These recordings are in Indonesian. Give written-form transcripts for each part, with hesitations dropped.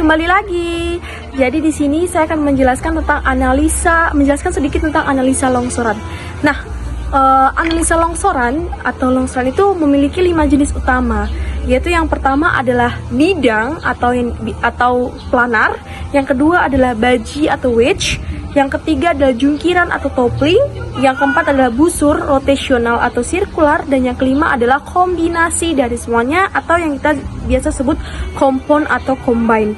kembali lagi. Jadi di sini saya akan menjelaskan sedikit tentang analisa longsoran. Nah, analisa longsoran itu memiliki 5 jenis utama, yaitu yang pertama adalah bidang atau planar, yang kedua adalah baji atau wedge, yang ketiga adalah jungkiran atau toppling, yang keempat adalah busur rotasional atau sirkular, dan yang kelima adalah kombinasi dari semuanya atau yang kita biasa sebut compound atau combine.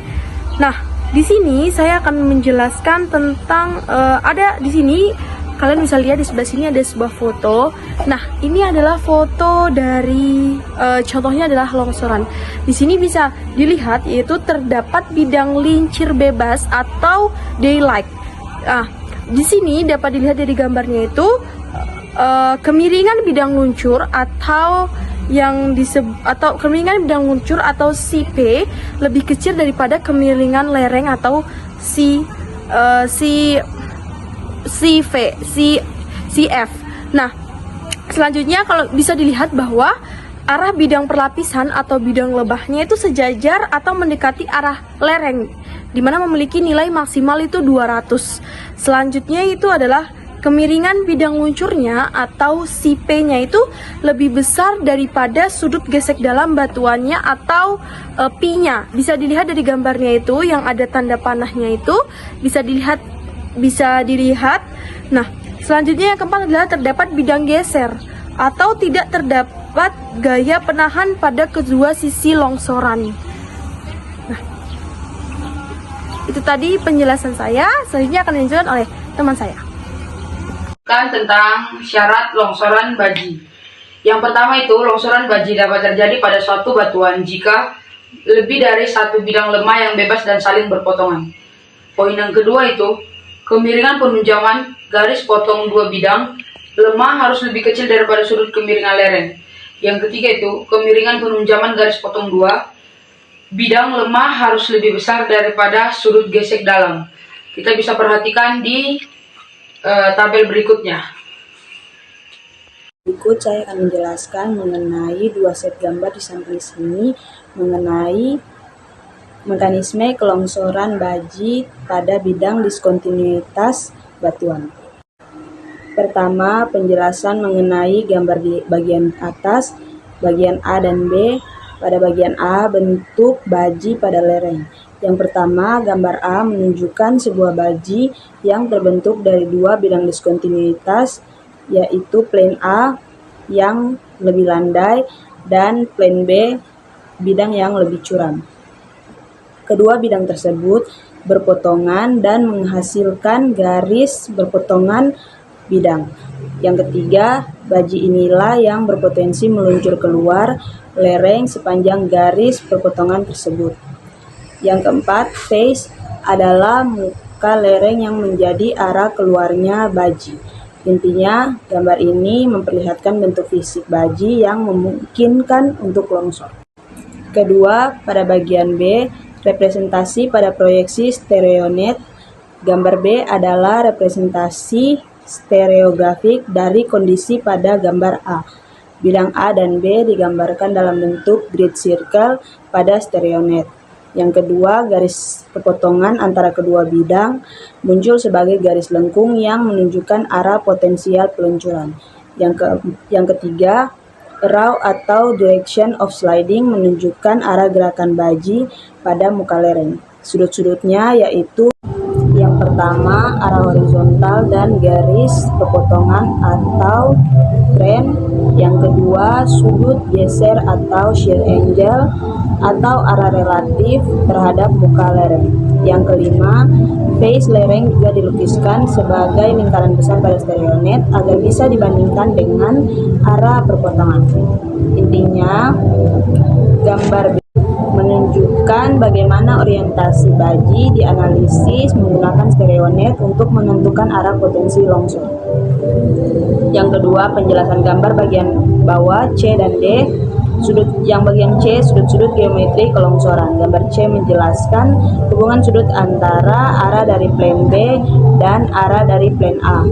Nah, di sini saya akan menjelaskan tentang ada di sini kalian bisa lihat di sebelah sini ada sebuah foto. Nah, ini adalah foto dari contohnya adalah longsoran. Di sini bisa dilihat yaitu terdapat bidang lincir bebas atau daylight. Nah, di sini dapat dilihat dari gambarnya itu kemiringan bidang luncur atau kemiringan bidang luncur atau CP lebih kecil daripada kemiringan lereng atau CF. Nah, selanjutnya kalau bisa dilihat bahwa arah bidang perlapisan atau bidang lebahnya itu sejajar atau mendekati arah lereng, di mana memiliki nilai maksimal itu 200. Selanjutnya itu adalah kemiringan bidang luncurnya atau CP-nya itu lebih besar daripada sudut gesek dalam batuannya atau P-nya. Bisa dilihat dari gambarnya itu yang ada tanda panahnya itu bisa dilihat. Nah, selanjutnya yang keempat adalah terdapat bidang geser atau tidak terdapat gaya penahan pada kedua sisi longsoran. Nah, itu tadi penjelasan saya. Selanjutnya akan dilanjutkan oleh teman saya. Tentang syarat longsoran baji. Yang pertama itu, longsoran baji dapat terjadi pada suatu batuan jika lebih dari satu bidang lemah yang bebas dan saling berpotongan. Poin yang kedua itu, kemiringan penunjaman garis potong dua bidang lemah harus lebih kecil daripada sudut kemiringan lereng. Yang ketiga itu, kemiringan penunjaman garis potong dua bidang lemah harus lebih besar daripada sudut gesek dalam. Kita bisa perhatikan di tabel berikutnya. Berikut saya akan menjelaskan mengenai dua set gambar di samping sini mengenai mekanisme kelongsoran baji pada bidang diskontinuitas batuan. Pertama, penjelasan mengenai gambar di bagian atas, bagian A dan B. Pada bagian A, bentuk baji pada lereng. Yang pertama, gambar A menunjukkan sebuah baji yang terbentuk dari dua bidang diskontinuitas, yaitu plane A yang lebih landai dan plane B bidang yang lebih curam. Kedua bidang tersebut berpotongan dan menghasilkan garis berpotongan bidang. Yang ketiga, baji inilah yang berpotensi meluncur keluar lereng sepanjang garis berpotongan tersebut. Yang keempat, face adalah muka lereng yang menjadi arah keluarnya baji. Intinya, gambar ini memperlihatkan bentuk fisik baji yang memungkinkan untuk longsor. Kedua, pada bagian B, representasi pada proyeksi stereonet. Gambar B adalah representasi stereografik dari kondisi pada gambar A. Bidang A dan B digambarkan dalam bentuk grid circle pada stereonet. Yang kedua, garis perpotongan antara kedua bidang muncul sebagai garis lengkung yang menunjukkan arah potensial peluncuran. Yang ketiga, arrow atau direction of sliding menunjukkan arah gerakan baji pada muka lereng. Sudut-sudutnya yaitu yang pertama, arah horizontal dan garis perpotongan atau trend. Yang kedua, sudut geser atau shear angle atau arah relatif terhadap muka lereng. Yang kelima, face lereng juga dilukiskan sebagai lingkaran besar pada stereonet agar bisa dibandingkan dengan arah perpotongan. Intinya, gambar menunjukkan bagaimana orientasi baji dianalisis menggunakan stereonet untuk menentukan arah potensi longsor. Yang kedua, penjelasan gambar bagian bawah C dan D. Bagian C, sudut-sudut geometri kelongsoran. Gambar C menjelaskan hubungan sudut antara arah dari plane B dan arah dari plane A.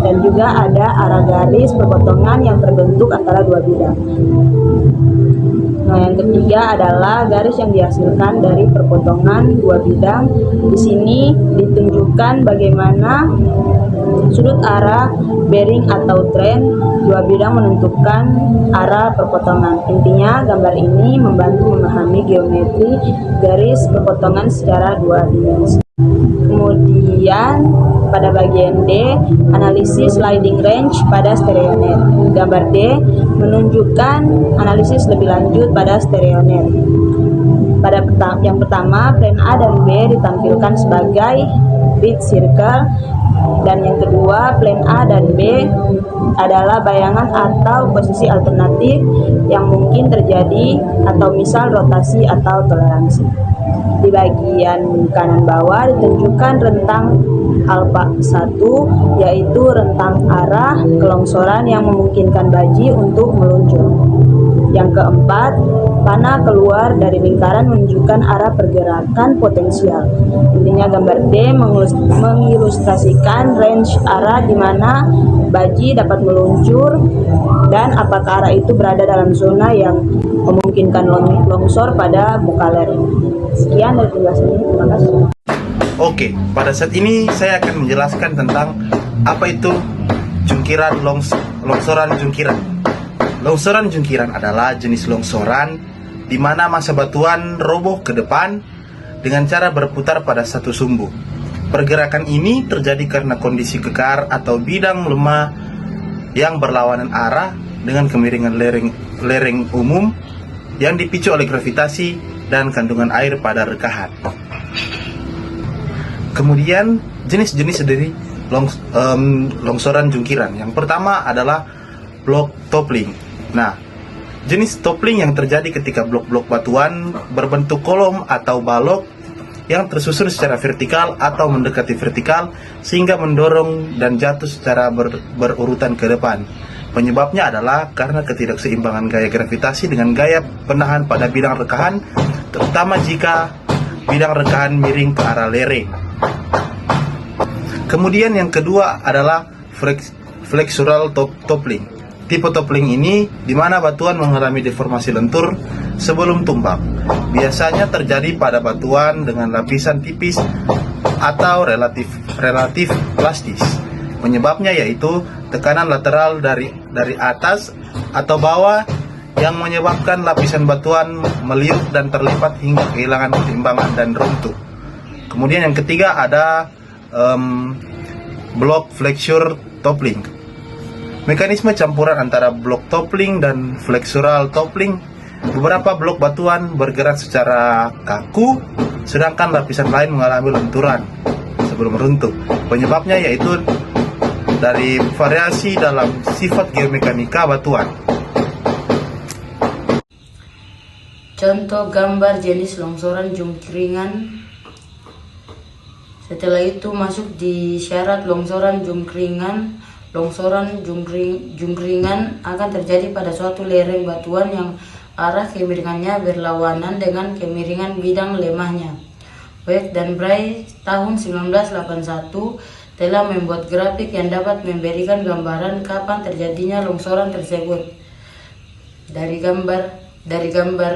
Dan juga ada arah garis perpotongan yang terbentuk antara dua bidang. Nah, yang ketiga adalah garis yang dihasilkan dari perpotongan dua bidang. Di sini ditunjukkan bagaimana sudut arah bearing atau trend dua bidang menentukan arah perpotongan. Intinya, gambar ini membantu memahami geometri garis perpotongan secara dua dimensi. Kemudian pada bagian D, analisis sliding range pada stereonet. Gambar D menunjukkan analisis lebih lanjut pada stereonet. Pada yang pertama, plane A dan B ditampilkan sebagai bit circle, dan yang kedua, plane A dan B adalah bayangan atau posisi alternatif yang mungkin terjadi, atau misal rotasi atau toleransi. Di bagian kanan bawah ditunjukkan rentang alfa 1, yaitu rentang arah kelongsoran yang memungkinkan baji untuk meluncur. Yang keempat, panah keluar dari lingkaran menunjukkan arah pergerakan potensial. Intinya, gambar D mengilustrasikan range arah di mana baji dapat meluncur dan apakah arah itu berada dalam zona yang memungkinkan longsor pada buka lereng. Sekian dari penjelasannya, terima kasih. Oke, pada saat ini saya akan menjelaskan tentang apa itu jungkiran longsoran jungkiran. Longsoran jungkiran adalah jenis longsoran di mana massa batuan roboh ke depan dengan cara berputar pada satu sumbu. Pergerakan ini terjadi karena kondisi kekar atau bidang lemah yang berlawanan arah dengan kemiringan lereng umum yang dipicu oleh gravitasi dan kandungan air pada rekahan. Kemudian jenis-jenis dari longsoran jungkiran. Yang pertama adalah block toppling. Nah, jenis toppling yang terjadi ketika blok-blok batuan berbentuk kolom atau balok yang tersusun secara vertikal atau mendekati vertikal sehingga mendorong dan jatuh secara berurutan ke depan. Penyebabnya adalah karena ketidakseimbangan gaya gravitasi dengan gaya penahan pada bidang rekahan, terutama jika bidang rekahan miring ke arah lereng. Kemudian yang kedua adalah flexural toppling. Tipe toppling ini di mana batuan mengalami deformasi lentur sebelum tumbang. Biasanya terjadi pada batuan dengan lapisan tipis atau relatif plastis. Penyebabnya yaitu tekanan lateral dari atas atau bawah yang menyebabkan lapisan batuan meliuk dan terlipat hingga kehilangan keseimbangan dan runtuh. Kemudian yang ketiga ada block flexure toppling. Mekanisme campuran antara block toppling dan flexural toppling. Beberapa blok batuan bergerak secara kaku, sedangkan lapisan lain mengalami lenturan sebelum runtuh. Penyebabnya yaitu dari variasi dalam sifat geomekanika batuan. Contoh gambar jenis longsoran jungkringan. Setelah itu masuk di syarat longsoran jungkringan. Longsoran jungkringan akan terjadi pada suatu lereng batuan yang arah kemiringannya berlawanan dengan kemiringan bidang lemahnya. Weck dan Bray tahun 1981 telah membuat grafik yang dapat memberikan gambaran kapan terjadinya longsoran tersebut. Dari gambar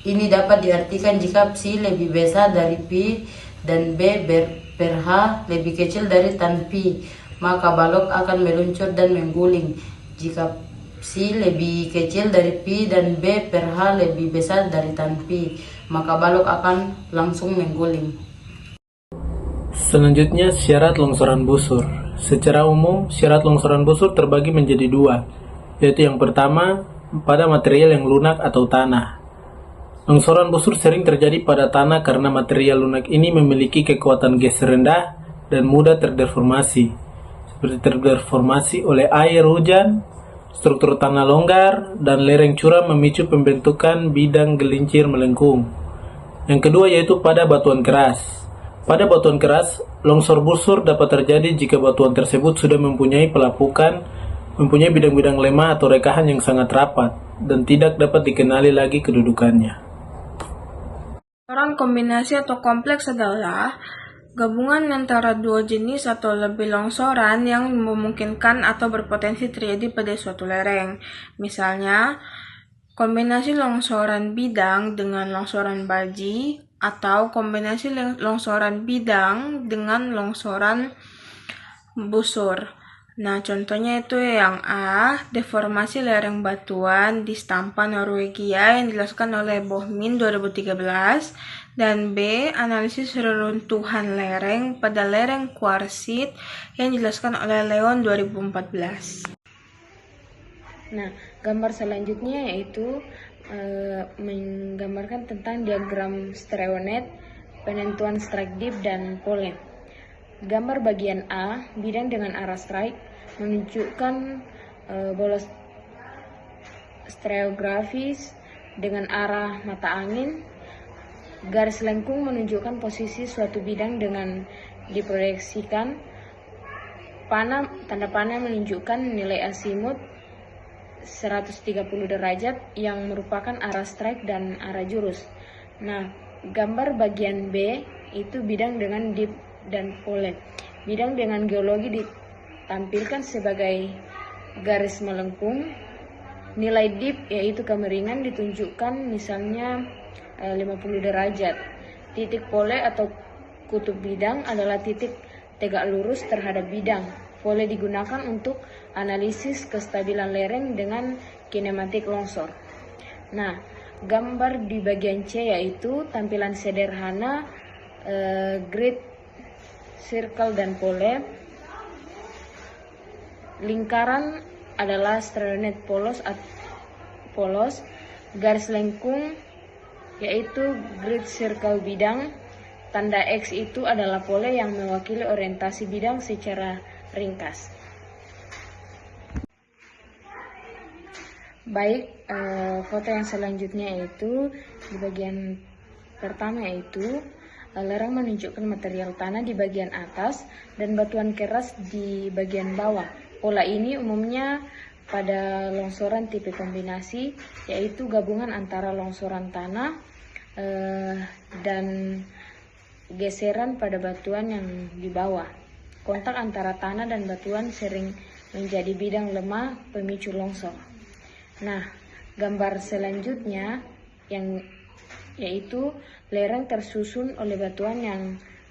ini dapat diartikan jika psi lebih besar dari pi dan b per h lebih kecil dari tan pi, maka balok akan meluncur dan mengguling. Jika psi lebih kecil dari pi dan b per h lebih besar dari tan pi, maka balok akan langsung mengguling. Selanjutnya, syarat longsoran busur. Secara umum, syarat longsoran busur terbagi menjadi dua, yaitu yang pertama, pada material yang lunak atau tanah. Longsoran busur sering terjadi pada tanah karena material lunak ini memiliki kekuatan geser rendah dan mudah terdeformasi, seperti terdeformasi oleh air hujan, struktur tanah longgar, dan lereng curam memicu pembentukan bidang gelincir melengkung. Yang kedua yaitu pada batuan keras. Pada batuan keras, longsor busur dapat terjadi jika batuan tersebut sudah mempunyai pelapukan, mempunyai bidang-bidang lemah atau rekahan yang sangat rapat, dan tidak dapat dikenali lagi kedudukannya. Longsoran kombinasi atau kompleks adalah gabungan antara dua jenis atau lebih longsoran yang memungkinkan atau berpotensi terjadi pada suatu lereng. Misalnya, Kombinasi longsoran bidang dengan longsoran baji atau kombinasi longsoran bidang dengan longsoran busur. Nah, contohnya itu yang A, deformasi lereng batuan di Stampa Norwegia yang dijelaskan oleh Bohmin 2013, dan B, analisis reruntuhan lereng pada lereng kuarsit yang dijelaskan oleh Leon 2014. Nah, gambar selanjutnya yaitu menggambarkan tentang diagram Streonet, penentuan strike dip dan pole. Gambar bagian A, bidang dengan arah strike, menunjukkan bola stereografis dengan arah mata angin. Garis lengkung menunjukkan posisi suatu bidang dengan diproyeksikan. Tanda panah menunjukkan nilai asimut 130 derajat yang merupakan arah strike dan arah jurus. Nah, gambar bagian B itu bidang dengan dip dan pole. Bidang dengan geologi ditampilkan sebagai garis melengkung. Nilai dip yaitu kemiringan ditunjukkan misalnya 50 derajat. Titik pole atau kutub bidang adalah titik tegak lurus terhadap bidang. Pole digunakan untuk analisis kestabilan lereng dengan kinematik longsor. Nah, gambar di bagian C yaitu tampilan sederhana grid, circle, dan pole. Lingkaran adalah Streonet polos, garis lengkung yaitu grid circle bidang. Tanda X itu adalah pole yang mewakili orientasi bidang secara ringkas. Baik, foto yang selanjutnya yaitu di bagian pertama yaitu lereng menunjukkan material tanah di bagian atas dan batuan keras di bagian bawah. Pola ini umumnya pada longsoran tipe kombinasi, yaitu gabungan antara longsoran tanah dan geseran pada batuan yang di bawah. Kontak antara tanah dan batuan sering menjadi bidang lemah pemicu longsor. Nah, gambar selanjutnya yaitu lereng tersusun oleh batuan yang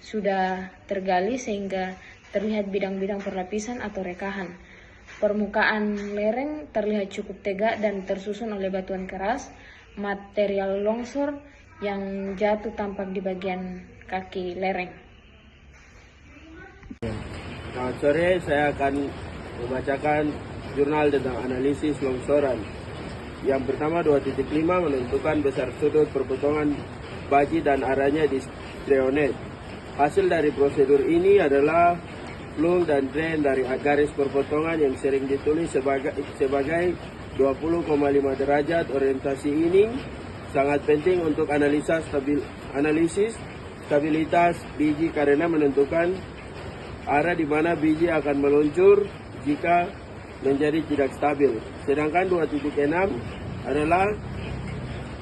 sudah tergali sehingga terlihat bidang-bidang perlapisan atau rekahan. Permukaan lereng terlihat cukup tegak dan tersusun oleh batuan keras. Material longsor yang jatuh tampak di bagian kaki lereng. Selamat sore, saya akan membacakan jurnal tentang analisis longsoran. Yang pertama, 2.5 menentukan besar sudut perpotongan baji dan arahnya di Streonet. Hasil dari prosedur ini adalah plung dan drain dari garis perpotongan yang sering ditulis sebagai 20,5 derajat. Orientasi ini sangat penting untuk analisis stabilitas biji karena menentukan arah di mana biji akan meluncur jika menjadi tidak stabil. Sedangkan 2.6 adalah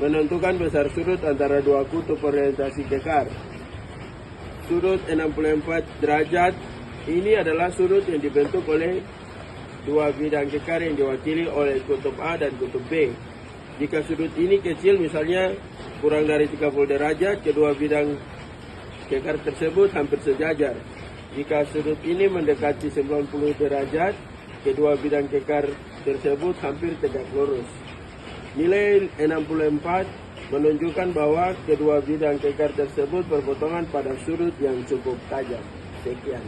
menentukan besar sudut antara dua kutub orientasi kekar. Sudut 64 derajat ini adalah sudut yang dibentuk oleh dua bidang kekar yang diwakili oleh kutub A dan kutub B. Jika sudut ini kecil, misalnya kurang dari 30 derajat, kedua bidang kekar tersebut hampir sejajar. Jika sudut ini mendekati 90 derajat, kedua bidang kekar tersebut hampir tegak lurus. Nilai 64 menunjukkan bahwa kedua bidang kekar tersebut berpotongan pada sudut yang cukup tajam. Sekian.